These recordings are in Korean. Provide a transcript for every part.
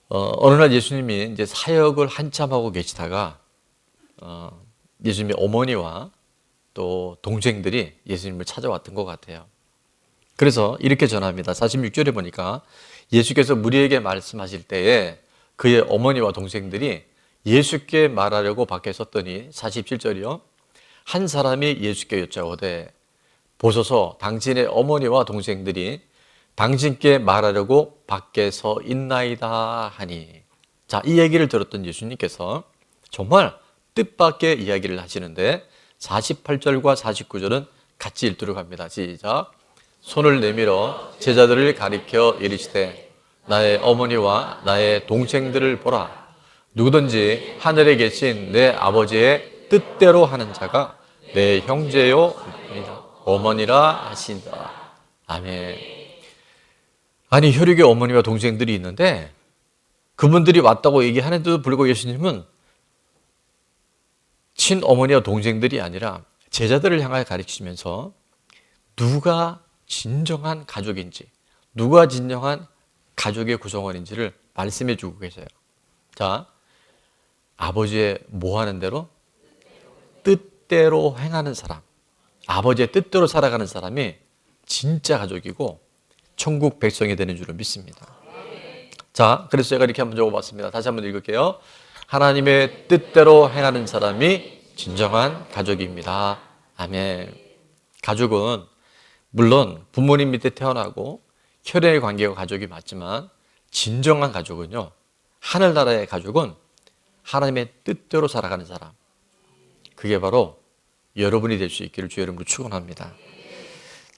어느 날 예수님이 이제 사역을 한참 하고 계시다가 예수님의 어머니와 또 동생들이 예수님을 찾아왔던 것 같아요. 그래서 이렇게 전합니다. 46절에 보니까 예수께서 무리에게 말씀하실 때에 그의 어머니와 동생들이 예수께 말하려고 밖에 섰더니 47절이요. 한 사람이 예수께 여짜오되 보소서 당신의 어머니와 동생들이 당신께 말하려고 밖에 서 있나이다 하니. 자, 이 얘기를 들었던 예수님께서 정말 뜻밖의 이야기를 하시는데 48절과 49절은 같이 읽도록 합니다. 시작. 손을 내밀어 제자들을 가리켜 이르시되 나의 어머니와 나의 동생들을 보라. 누구든지 하늘에 계신 내 아버지의 뜻대로 하는 자가 내 형제요 어머니라 하신다. 아멘. 아니, 혈육의 어머니와 동생들이 있는데 그분들이 왔다고 얘기하는데도 불구하고 예수님은 친어머니와 동생들이 아니라 제자들을 향하여 가르치면서 누가 진정한 가족인지, 누가 진정한 가족의 구성원인지를 말씀해 주고 계세요. 자, 아버지의 뭐 하는 대로? 뜻대로 행하는 사람, 아버지의 뜻대로 살아가는 사람이 진짜 가족이고 천국 백성이 되는 줄을 믿습니다. 자, 그래서 제가 이렇게 한번 적어봤습니다. 다시 한번 읽을게요. 하나님의 뜻대로 행하는 사람이 진정한 가족입니다. 아멘. 가족은 물론 부모님 밑에 태어나고 혈연의 관계가 가족이 맞지만 진정한 가족은요, 하늘나라의 가족은 하나님의 뜻대로 살아가는 사람, 그게 바로 여러분이 될 수 있기를 주의 이름으로 축원합니다.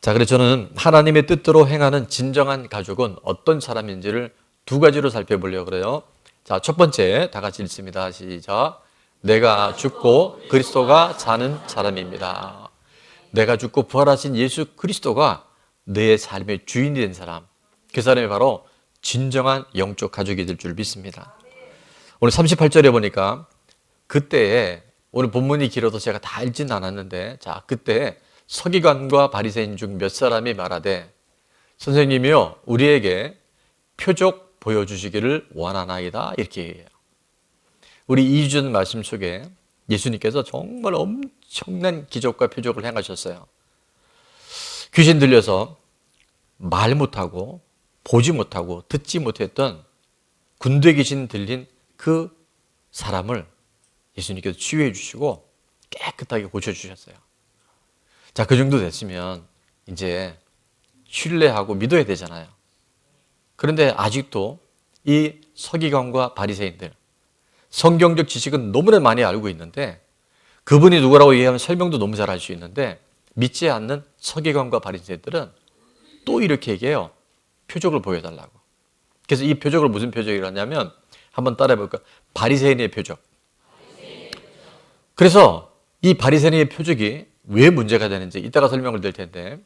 자, 그래서 저는 하나님의 뜻대로 행하는 진정한 가족은 어떤 사람인지를 두 가지로 살펴보려고 그래요. 자, 첫 번째 다 같이 읽습니다. 시작. 내가 죽고 그리스도가 사는 사람입니다. 내가 죽고 부활하신 예수 그리스도가 내 삶의 주인이 된 사람, 그 사람이 바로 진정한 영적 가족이 될 줄 믿습니다. 오늘 38절에 보니까 그때에, 오늘 본문이 길어서 제가 다 읽지는 않았는데, 자, 그때 서기관과 바리새인 중 몇 사람이 말하되 선생님이요 우리에게 표적 보여주시기를 원하나이다, 이렇게 얘기해요. 우리 2주 전 말씀 속에 예수님께서 정말 엄청난 기적과 표적을 행하셨어요. 귀신 들려서 말 못하고 보지 못하고 듣지 못했던 군대 귀신 들린 그 사람을 예수님께서 치유해 주시고 깨끗하게 고쳐주셨어요. 자, 그 정도 됐으면 이제 신뢰하고 믿어야 되잖아요. 그런데 아직도 이 서기관과 바리새인들, 성경적 지식은 너무나 많이 알고 있는데, 그분이 누구라고 얘기하면 설명도 너무 잘 할 수 있는데, 믿지 않는 서기관과 바리새인들은 또 이렇게 얘기해요. 표적을 보여달라고. 그래서 이 표적을 무슨 표적이라냐면, 한번 따라해 볼까요? 바리새인의 표적. 그래서 이 바리새인의 표적이 왜 문제가 되는지 이따가 설명을 드릴 텐데,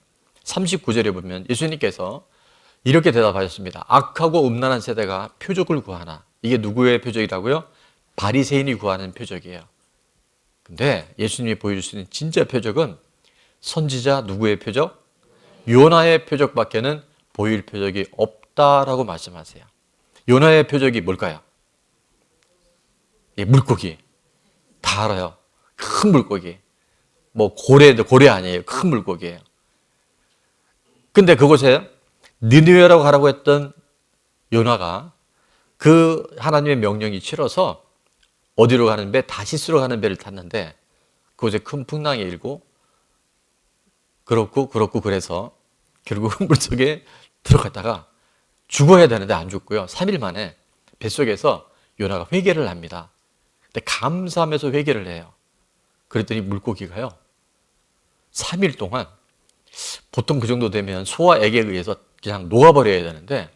39절에 보면 예수님께서 이렇게 대답하셨습니다. 악하고 음란한 세대가 표적을 구하나. 이게 누구의 표적이라고요? 바리새인이 구하는 표적이에요. 근데 예수님이 보여주시는 진짜 표적은 선지자 누구의 표적? 요나의 표적밖에는 보일 표적이 없다라고 말씀하세요. 요나의 표적이 뭘까요? 예, 물고기. 다 알아요. 큰 물고기. 뭐 고래 아니에요. 큰 물고기예요. 근데 그곳에 니느웨라고 가라고 했던 요나가 그 하나님의 명령이 싫어서 어디로 가는 배? 다시스로 가는 배를 탔는데 그곳에 큰 풍랑이 일고 그렇고 그래서 결국 물속에 들어갔다가 죽어야 되는데 안 죽고요. 3일 만에 뱃속에서 요나가 회개를 합니다. 근데 감사하면서 회개를 해요. 그랬더니 물고기가요, 3일 동안, 보통 그 정도 되면 소와 액에 의해서 그냥 녹아버려야 되는데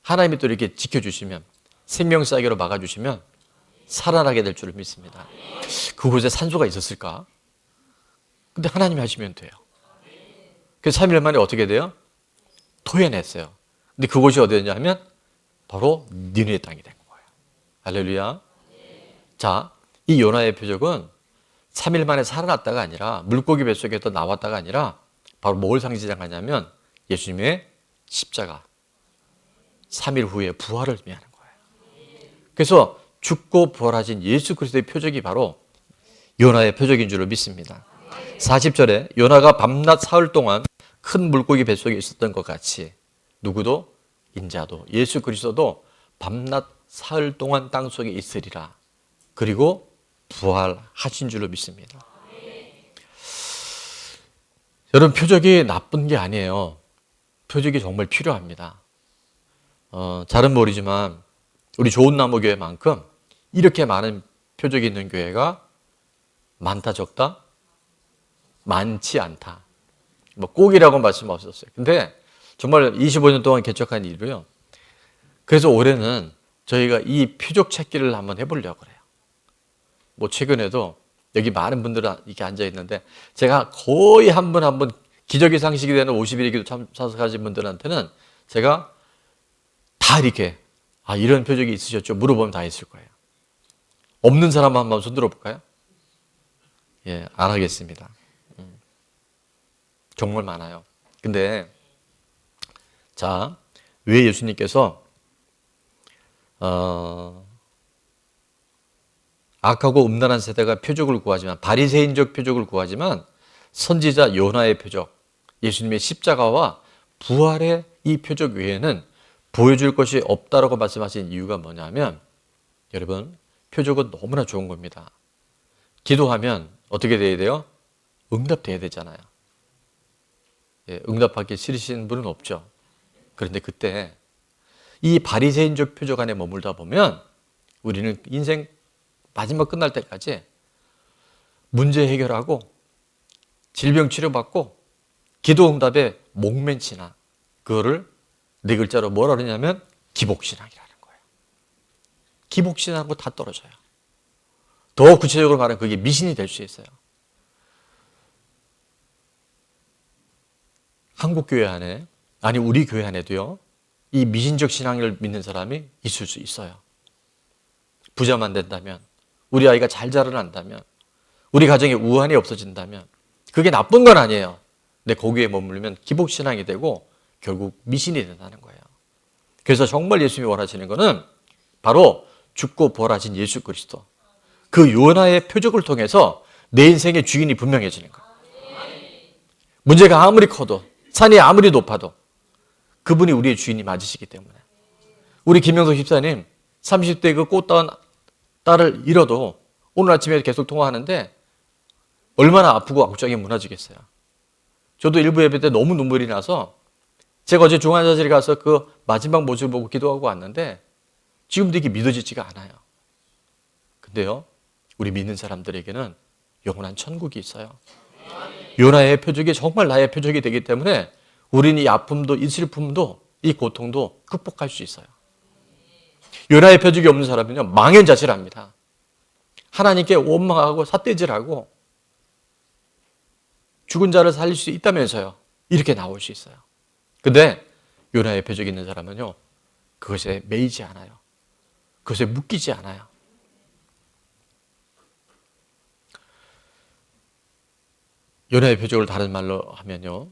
하나님이 또 이렇게 지켜주시면, 생명사기로 막아주시면 살아나게 될 줄을 믿습니다. 그곳에 산소가 있었을까? 근데 하나님이 하시면 돼요. 그래서 3일 만에 어떻게 돼요? 토해냈어요. 근데 그곳이 어디였냐 하면 바로 니느웨 땅이 된 거예요. 할렐루야. 자, 이 요나의 표적은 3일 만에 살아났다가 아니라, 물고기 뱃속에서 나왔다가 아니라 바로 뭘 상징하냐면 예수님의 십자가, 3일 후에 부활을 의미하는 거예요. 그래서 죽고 부활하신 예수 그리스도의 표적이 바로 요나의 표적인 줄로 믿습니다. 40절에 요나가 밤낮 사흘 동안 큰 물고기 뱃속에 있었던 것 같이 누구도 인자도 예수 그리스도도 밤낮 사흘 동안 땅속에 있으리라. 그리고 부활하신 줄로 믿습니다. 여러분, 표적이 나쁜 게 아니에요. 표적이 정말 필요합니다. 잘은 모르지만 우리 좋은 나무 교회만큼 이렇게 많은 표적이 있는 교회가 많다 적다? 많지 않다. 뭐 꼭이라고 말씀 없었어요. 근데 정말 25년 동안 개척한 일이고요. 그래서 올해는 저희가 이 표적 찾기를 한번 해보려고 그래요. 뭐 최근에도 여기 많은 분들이 이렇게 앉아 있는데 제가 거의 한 분 한 분 기적의 상식이 되는 50일의 기도 참석하신 분들한테는 제가 다 이렇게 이런 표적이 있으셨죠? 물어보면 다 있을 거예요. 없는 사람 한번 손 들어볼까요? 예, 안 하겠습니다. 정말 많아요. 근데 자, 왜 예수님께서 악하고 음란한 세대가 표적을 구하지만 바리새인적 표적을 구하지만 선지자 요나의 표적, 예수님의 십자가와 부활의 이 표적 외에는 보여줄 것이 없다라고 말씀하신 이유가 뭐냐면 여러분, 표적은 너무나 좋은 겁니다. 기도하면 어떻게 돼야 돼요? 응답돼야 되잖아요. 예, 응답하기 싫으신 분은 없죠. 그런데 그때 이 바리새인적 표적 안에 머물다 보면 우리는 인생 마지막 끝날 때까지 문제 해결하고 질병 치료받고 기도 응답에 목맨치나 그거를 네 글자로 뭐라 그러냐면 기복신앙이라는 거예요. 기복신앙하고 다 떨어져요. 더 구체적으로 말하면 그게 미신이 될 수 있어요. 한국 교회 안에, 아니 우리 교회 안에도요, 이 미신적 신앙을 믿는 사람이 있을 수 있어요. 부자만 된다면, 우리 아이가 잘 자라난다면, 우리 가정에 우환이 없어진다면 그게 나쁜 건 아니에요. 근데 거기에 머물면 기복신앙이 되고 결국 미신이 된다는 거예요. 그래서 정말 예수님이 원하시는 것은 바로 죽고 부활하신 예수 그리스도, 그 요나의 표적을 통해서 내 인생의 주인이 분명해지는 거예요. 문제가 아무리 커도, 산이 아무리 높아도 그분이 우리의 주인이 맞으시기 때문에. 우리 김영석 집사님 30대 그 꽃다운 딸을 잃어도 오늘 아침에 계속 통화하는데 얼마나 아프고 악장이 무너지겠어요. 저도 일부 예배 때 너무 눈물이 나서 제가 어제 중환자실에 가서 그 마지막 모습을 보고 기도하고 왔는데 지금도 이게 믿어지지가 않아요. 근데요, 우리 믿는 사람들에게는 영원한 천국이 있어요. 요나의 표적이 정말 나의 표적이 되기 때문에 우리는 이 아픔도 이 슬픔도 이 고통도 극복할 수 있어요. 요나의 표적이 없는 사람은요, 망연자실합니다. 하나님께 원망하고 삿대질하고 죽은 자를 살릴 수 있다면서요, 이렇게 나올 수 있어요. 근데 요나의 표적이 있는 사람은요, 그것에 매이지 않아요. 그것에 묶이지 않아요. 요나의 표적을 다른 말로 하면요,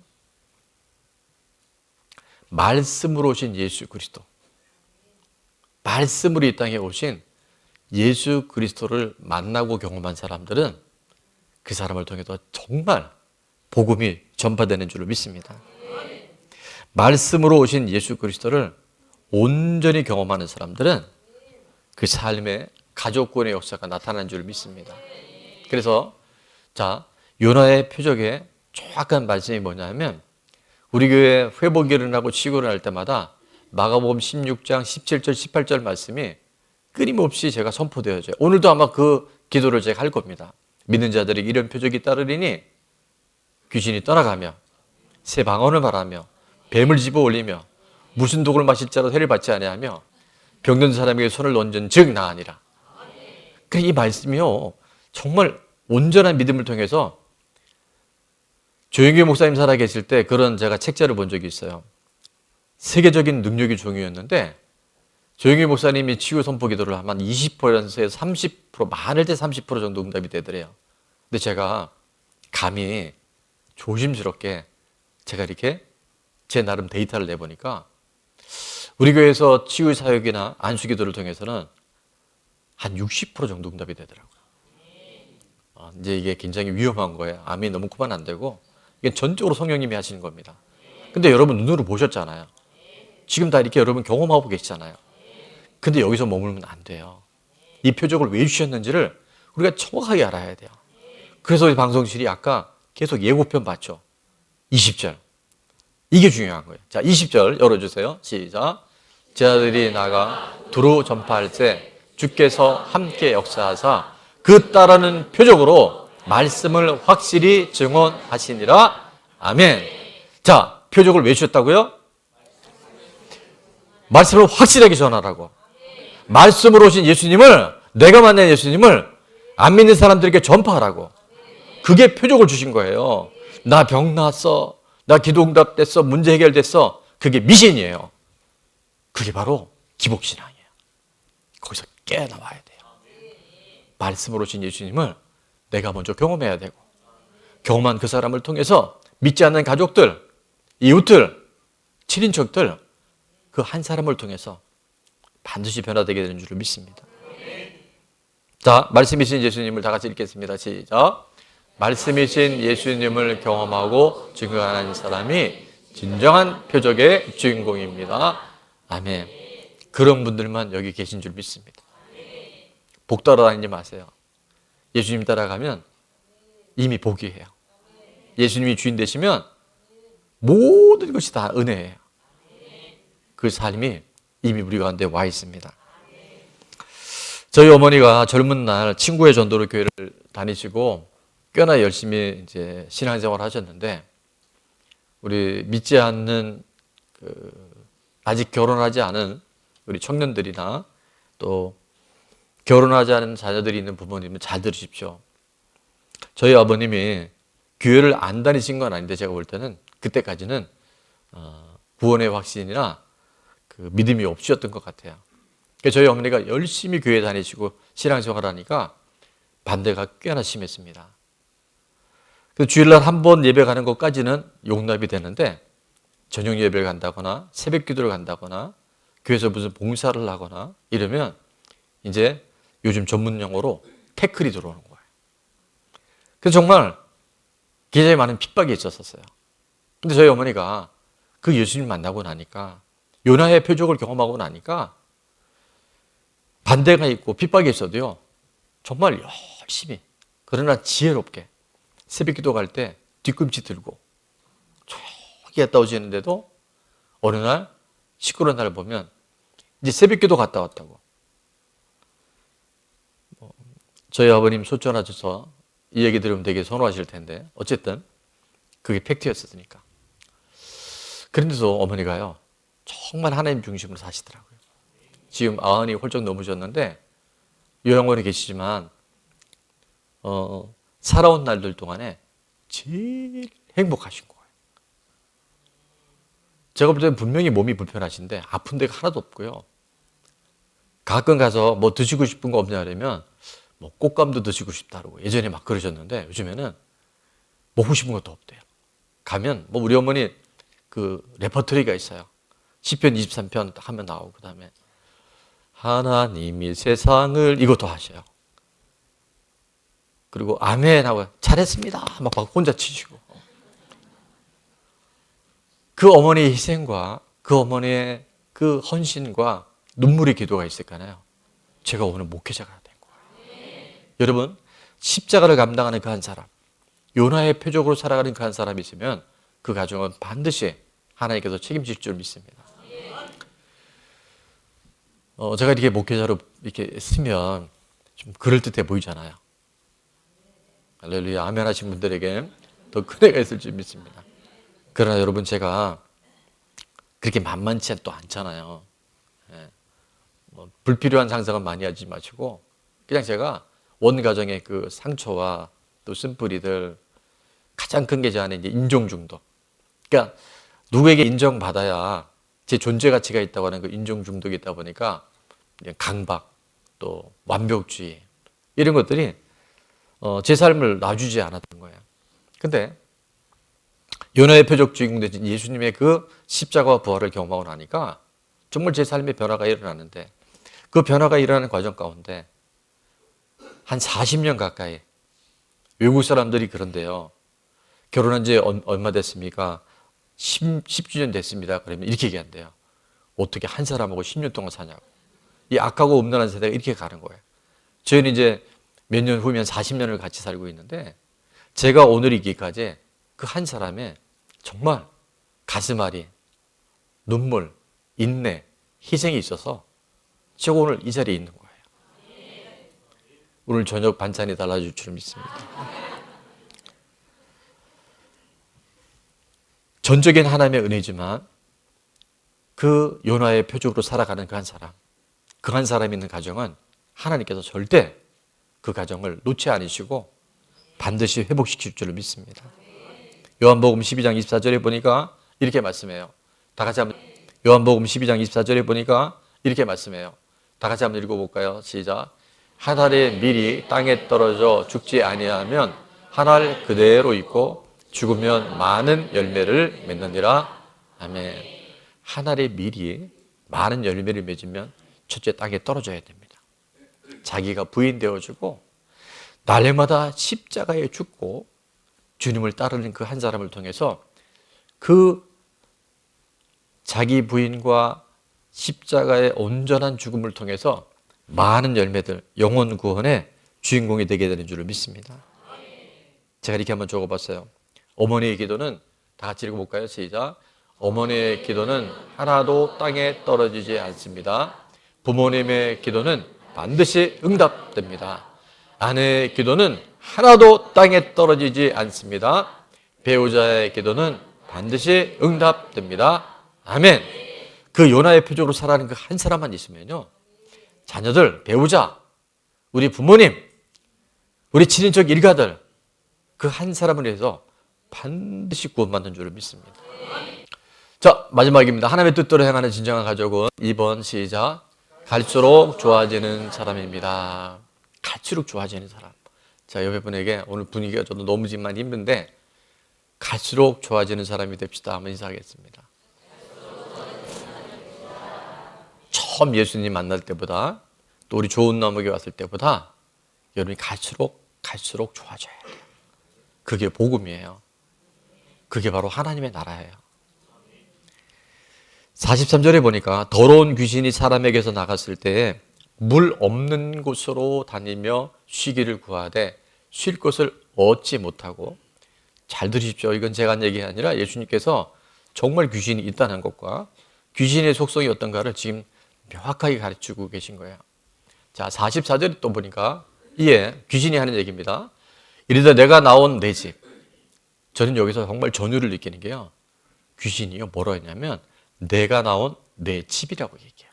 말씀으로 오신 예수 그리스도, 말씀으로 이 땅에 오신 예수 그리스도를 만나고 경험한 사람들은 그 사람을 통해서 정말 복음이 전파되는 줄로 믿습니다. 말씀으로 오신 예수 그리스도를 온전히 경험하는 사람들은 그 삶의 가족권의 역사가 나타나는 줄 믿습니다. 그래서 자, 요나의 표적의 정확한 말씀이 뭐냐면 우리 교회 회복 일어나고 치고 일어날 때마다 마가복음 16장 17절 18절 말씀이 끊임없이 제가 선포되어져요. 오늘도 아마 그 기도를 제가 할 겁니다. 믿는 자들이 이런 표적이 따르리니 귀신이 떠나가며 새 방언을 말하며 뱀을 집어 올리며 무슨 독을 마실 자로 해를 받지 아니하며 병든 사람에게 손을 얹은 즉 나으니라. 그래, 이 말씀이요, 정말 온전한 믿음을 통해서 조영규 목사님 살아계실 때 그런 제가 책자를 본 적이 있어요. 세계적인 능력이 종이었는데 조영규 목사님이 치유 선포 기도를 하면 20%에서 30%, 많을 때 30% 정도 응답이 되더래요. 근데 제가 감히 조심스럽게 제가 이렇게 제 나름 데이터를 내보니까 우리 교회에서 치유 사역이나 안수 기도를 통해서는 한 60% 정도 응답이 되더라고요. 이제 이게 굉장히 위험한 거예요. 암이 너무 크면 안 되고 이게 전적으로 성령님이 하시는 겁니다. 근데 여러분 눈으로 보셨잖아요. 지금 다 이렇게 여러분 경험하고 계시잖아요. 근데 여기서 머물면 안 돼요. 이 표적을 왜 주셨는지를 우리가 정확하게 알아야 돼요. 그래서 이 방송실이 아까 계속 예고편 봤죠. 20절. 이게 중요한 거예요. 자, 20절 열어주세요. 시작. 제자들이 나가 두루 전파할 때 주께서 함께 역사하사 그 따르는 표적으로 말씀을 확실히 증언하시니라. 아멘. 자, 표적을 왜 주셨다고요? 말씀을 확실하게 전하라고. 말씀으로 오신 예수님을, 내가 만난 예수님을 안 믿는 사람들에게 전파하라고. 그게 표적을 주신 거예요. 나 병 나았어. 나 기도 응답됐어. 문제 해결됐어. 그게 미신이에요. 그게 바로 기복신앙이에요. 거기서 깨어나와야 돼요. 말씀으로 오신 예수님을 내가 먼저 경험해야 되고, 경험한 그 사람을 통해서 믿지 않는 가족들, 이웃들, 친인척들, 그 한 사람을 통해서 반드시 변화되게 되는 줄을 믿습니다. 자, 말씀이신 예수님을 다 같이 읽겠습니다. 시작. 말씀이신 예수님을 경험하고 증거하는 사람이 진정한 표적의 주인공입니다. 아멘. 그런 분들만 여기 계신 줄 믿습니다. 복 따라다니지 마세요. 예수님 따라가면 이미 복이에요. 예수님이 주인 되시면 모든 것이 다 은혜예요. 그 삶이 이미 우리 가운데 와 있습니다. 저희 어머니가 젊은 날 친구의 전도로 교회를 다니시고 꽤나 열심히 이제 신앙생활을 하셨는데, 우리 믿지 않는 아직 결혼하지 않은 우리 청년들이나 또 결혼하지 않은 자녀들이 있는 부모님은 잘 들으십시오. 저희 아버님이 교회를 안 다니신 건 아닌데 제가 볼 때는 그때까지는 구원의 확신이나 그 믿음이 없으셨던 것 같아요. 그래서 저희 어머니가 열심히 교회 다니시고 신앙생활을 하니까 반대가 꽤나 심했습니다. 그 주일날 한 번 예배 가는 것까지는 용납이 되는데, 저녁 예배를 간다거나 새벽 기도를 간다거나 교회에서 무슨 봉사를 하거나 이러면 이제 요즘 전문 용어로 태클이 들어오는 거예요. 그래서 정말 굉장히 많은 핍박이 있었어요. 근데 저희 어머니가 그 예수님 만나고 나니까, 요나의 표적을 경험하고 나니까 반대가 있고 핍박이 있어도요, 정말 열심히, 그러나 지혜롭게 새벽 기도 갈 때 뒤꿈치 들고 조용히 갔다 오시는데도 어느 날 시끄러운 날 보면 이제 새벽 기도 갔다 왔다고. 저희 아버님 소천하셔서 이 얘기 들으면 되게 선호하실 텐데 어쨌든 그게 팩트였으니까. 그런데도 어머니가요 정말 하나님 중심으로 사시더라고요. 지금 90이 훌쩍 넘으셨는데 요양원에 계시지만 살아온 날들 동안에 제일 행복하신 거예요. 제가 볼 때는 분명히 몸이 불편하신데 아픈 데가 하나도 없고요. 가끔 가서 뭐 드시고 싶은 거 없냐 그러면 뭐 꽃감도 드시고 싶다고 예전에 막 그러셨는데 요즘에는 먹고 싶은 것도 없대요. 가면 뭐 우리 어머니 그 레퍼토리가 있어요. 시편 23편 하면 나오고 그다음에 하나님이 세상을 이것도 하셔요. 그리고 아멘 하고 잘했습니다 막 혼자 치시고. 그 어머니의 희생과 그 어머니의 그 헌신과 눈물의 기도가 있을까요? 제가 오늘 목회자가 된 거예요. 여러분, 십자가를 감당하는 그 한 사람, 요나의 표적으로 살아가는 그 한 사람이 있으면 그 가정은 반드시 하나님께서 책임질 줄 믿습니다. 제가 이렇게 목회자로 이렇게 쓰면 좀 그럴듯해 보이잖아요. 할렐루야, 아멘 하신 분들에게 더 큰 애가 있을 줄 믿습니다. 그러나 여러분, 제가 그렇게 만만치 또 않잖아요. 불필요한 상상은 많이 하지 마시고 그냥 제가 원 가정의 그 상처와 또 쓴뿌리들 가장 큰 게 제 안에 이제 인종 중독. 그러니까 누구에게 인정받아야 제 존재 가치가 있다고 하는 그 인종 중독이 있다 보니까 강박 또 완벽주의 이런 것들이 제 삶을 놔주지 않았던 거예요. 근데 요나의 표적 주인공 되신 예수님의 그 십자가와 부활을 경험하고 나니까 정말 제 삶에 변화가 일어나는데 그 변화가 일어나는 과정 가운데 한 40년 가까이. 외국 사람들이 그런데요. 결혼한 지 얼마 됐습니까? 10주년 됐습니다. 그러면 이렇게 얘기한대요. 어떻게 한 사람하고 10년 동안 사냐고. 이 악하고 음란한 세대가 이렇게 가는 거예요. 저희는 이제 몇 년 후면 40년을 같이 살고 있는데 제가 오늘이기까지 그 한 사람의 정말 가슴앓이, 눈물, 인내, 희생이 있어서 제가 오늘 이 자리에 있는 거예요. 오늘 저녁 반찬이 달라질 줄 믿습니다. 전적인 하나님의 은혜지만 그 요나의 표적으로 살아가는 그 한 사람, 그 한 사람이 있는 가정은 하나님께서 절대 그 가정을 놓지 않으시고 반드시 회복시킬 줄을 믿습니다. 요한복음 12장 24절에 보니까 이렇게 말씀해요. 다 같이 한번 요한복음 12장 24절에 보니까 이렇게 말씀해요. 다 같이 한번 읽어볼까요? 시작. 한 알의 밀이 땅에 떨어져 죽지 아니하면 한 알 그대로 있고 죽으면 많은 열매를 맺느니라. 아멘. 한 알의 밀이 많은 열매를 맺으면 첫째 땅에 떨어져야 됩니다. 자기가 부인되어주고 날마다 십자가에 죽고 주님을 따르는 그 한 사람을 통해서 그 자기 부인과 십자가의 온전한 죽음을 통해서 많은 열매들, 영혼 구원의 주인공이 되게 되는 줄을 믿습니다. 제가 이렇게 한번 적어봤어요. 어머니의 기도는 다 같이 읽어볼까요? 시작. 어머니의 기도는 하나도 땅에 떨어지지 않습니다. 부모님의 기도는 반드시 응답됩니다. 아내의 기도는 하나도 땅에 떨어지지 않습니다. 배우자의 기도는 반드시 응답됩니다. 아멘. 그 요나의 표적으로 살아가는 그 한 사람만 있으면요, 자녀들, 배우자, 우리 부모님, 우리 친인척 일가들, 그 한 사람을 위해서 반드시 구원받는 줄을 믿습니다. 자, 마지막입니다. 하나님의 뜻대로 행하는 진정한 가족은 2번 시작. 갈수록 좋아지는 사람입니다. 갈수록 좋아지는 사람. 자, 옆에 분에게 오늘 분위기가 저도 너무 지만 힘든데 갈수록 좋아지는 사람이 됩시다. 한번 인사하겠습니다. 처음 예수님 만날 때보다 또 우리 좋은 나무에 왔을 때보다 여러분이 갈수록 좋아져야 돼요. 그게 복음이에요. 그게 바로 하나님의 나라예요. 43절에 보니까 더러운 귀신이 사람에게서 나갔을 때에 물 없는 곳으로 다니며 쉬기를 구하되 쉴 곳을 얻지 못하고, 잘 들으십시오. 이건 제가 한 얘기가 아니라 예수님께서 정말 귀신이 있다는 것과 귀신의 속성이 어떤가를 지금 명확하게 가르치고 계신 거예요. 자, 44절에 또 보니까 이에 귀신이 하는 얘기입니다. 이르되 내가 나온 내 집. 저는 여기서 정말 전율을 느끼는 게요, 귀신이요 뭐라 했냐면 내가 나온 내 집이라고 얘기해요.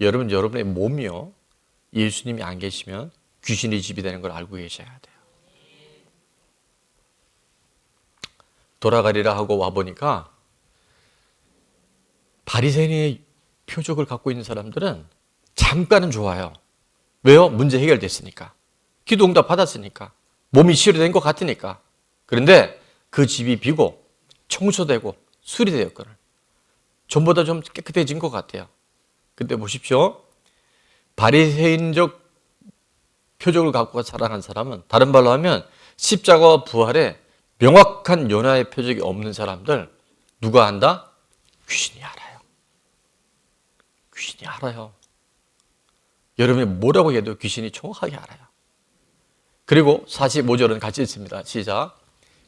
여러분, 여러분의 몸이요, 예수님이 안 계시면 귀신의 집이 되는 걸 알고 계셔야 돼요. 돌아가리라 하고 와보니까 바리새인의 표적을 갖고 있는 사람들은 잠깐은 좋아요. 왜요? 문제 해결됐으니까. 기도 응답 받았으니까. 몸이 치료된 것 같으니까. 그런데 그 집이 비고 청소되고 수리되었거든. 전보다 좀 깨끗해진 것 같아요. 근데 보십시오. 바리새인적 표적을 갖고 살아간 사람은, 다른 말로 하면 십자가와 부활에 명확한 요나의 표적이 없는 사람들, 누가 안다? 귀신이 알아요. 귀신이 알아요. 여러분이 뭐라고 해도 귀신이 정확하게 알아요. 그리고 45절은 같이 읽습니다. 시작.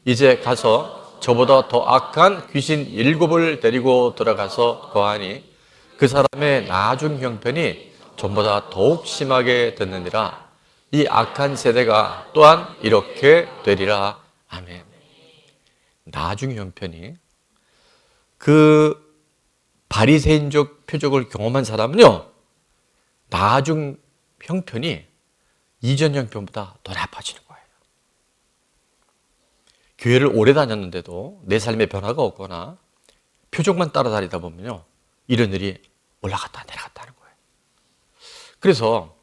이제 가서 저보다 더 악한 귀신 7을 데리고 들어가서 거하니 그 사람의 나중 형편이 전보다 더욱 심하게 됐느니라. 이 악한 세대가 또한 이렇게 되리라. 아멘. 나중 형편이, 그 바리새인적 표적을 경험한 사람은요, 나중 형편이 이전 형편보다 더 나빠지는 거예요. 교회를 오래 다녔는데도 내 삶에 변화가 없거나 표적만 따라다니다 보면요, 이런 일이 올라갔다 내려갔다 하는 거예요. 그래서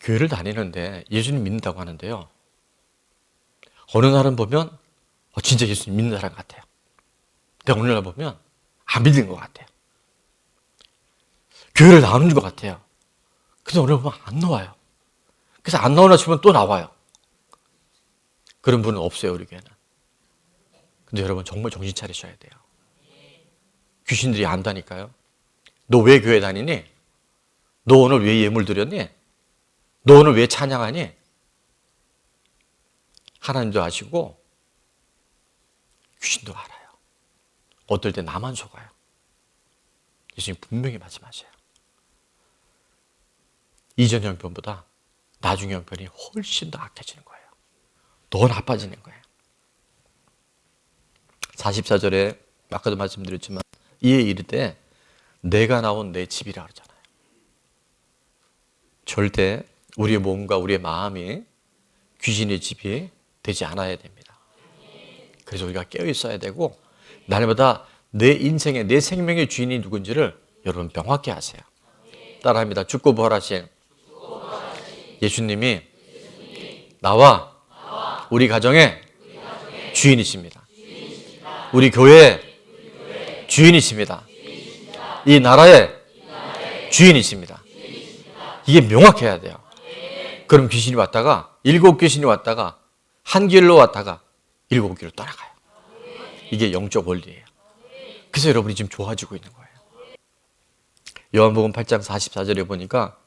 교회를 다니는데 예수님 믿는다고 하는데요, 어느 날은 보면 진짜 예수님 믿는 사람 같아요. 근데 어느 날 보면 안 믿는 것 같아요. 교회를 나오는 것 같아요. 근데 어느 날 보면 안 나와요. 그래서 안 나오나 싶으면 또 나와요. 그런 분은 없어요, 우리 교회는. 근데 여러분 정말 정신 차리셔야 돼요. 귀신들이 안다니까요. 너 왜 교회 다니니? 너 오늘 왜 예물 드렸니? 너 오늘 왜 찬양하니? 하나님도 아시고 귀신도 알아요. 어떨 때 나만 속아요. 예수님 분명히 말씀하셔요. 이전 형편보다 나중 형편이 훨씬 더 악해지는 거예요. 더 나빠지는 거예요. 44절에 아까도 말씀드렸지만 이에 이르되 내가 나온 내 집이라 그러잖아요. 절대 우리의 몸과 우리의 마음이 귀신의 집이 되지 않아야 됩니다. 그래서 우리가 깨어 있어야 되고 날마다 내 인생의 내 생명의 주인이 누군지를 여러분 명확히 아세요. 따라합니다. 죽고 부활하신 예수님이 나와 우리 가정의 주인이십니다. 우리 교회의 주인이십니다. 이 나라의 주인이십니다. 이게 명확해야 돼요. 그럼 귀신이 왔다가 7귀신이 왔다가 한 길로 왔다가 7길로 떠나가요. 이게 영적 원리예요. 그래서 여러분이 지금 좋아지고 있는 거예요. 요한복음 8장 44절에 보니까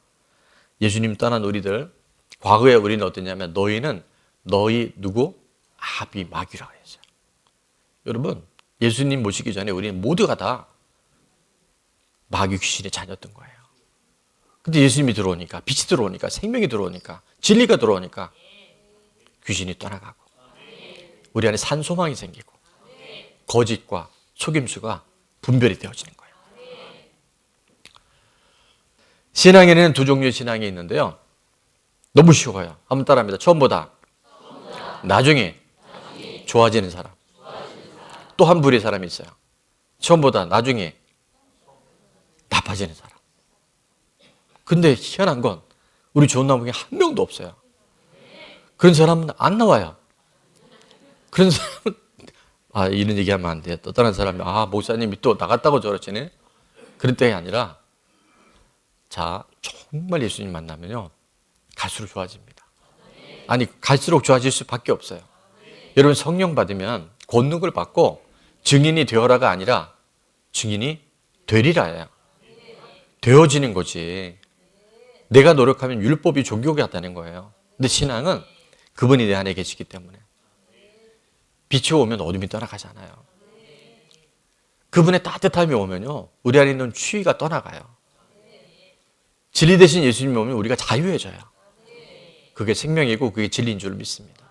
예수님 떠난 우리들, 과거에 우리는 어땠냐면 너희는 너희 누구? 아비 마귀라고 했어요. 여러분 예수님 모시기 전에 우리는 모두가 다 마귀 귀신의 자녀였던 거예요. 근데 예수님이 들어오니까, 빛이 들어오니까, 생명이 들어오니까, 진리가 들어오니까 귀신이 떠나가고 우리 안에 산소망이 생기고 거짓과 속임수가 분별이 되어지는 거예요. 신앙에는 두 종류의 신앙이 있는데요. 너무 쉬워요. 한번 따라합니다. 처음보다 나중에 좋아지는 사람. 또 한 부류의 사람이 있어요. 처음보다 나중에 나빠지는 사람. 근데 희한한 건 우리 좋은 나무에 한 명도 없어요. 그런 사람은 안 나와요. 그런 사람은 이런 얘기하면 안 돼요. 또 다른 사람이 목사님이 또 나갔다고 저러시네. 그런 때가 아니라 자 정말 예수님 만나면요 갈수록 좋아집니다. 아니 갈수록 좋아질 수밖에 없어요. 여러분 성령 받으면 권능을 받고 증인이 되어라가 아니라 증인이 되리라예요. 되어지는 거지. 내가 노력하면 율법이 종교가 같다는 거예요. 근데 신앙은 그분이 내 안에 계시기 때문에 빛이 오면 어둠이 떠나가잖아요. 그분의 따뜻함이 오면요 우리 안에 있는 추위가 떠나가요. 진리 대신 예수님이 오면 우리가 자유해져요. 그게 생명이고 그게 진리인 줄 믿습니다.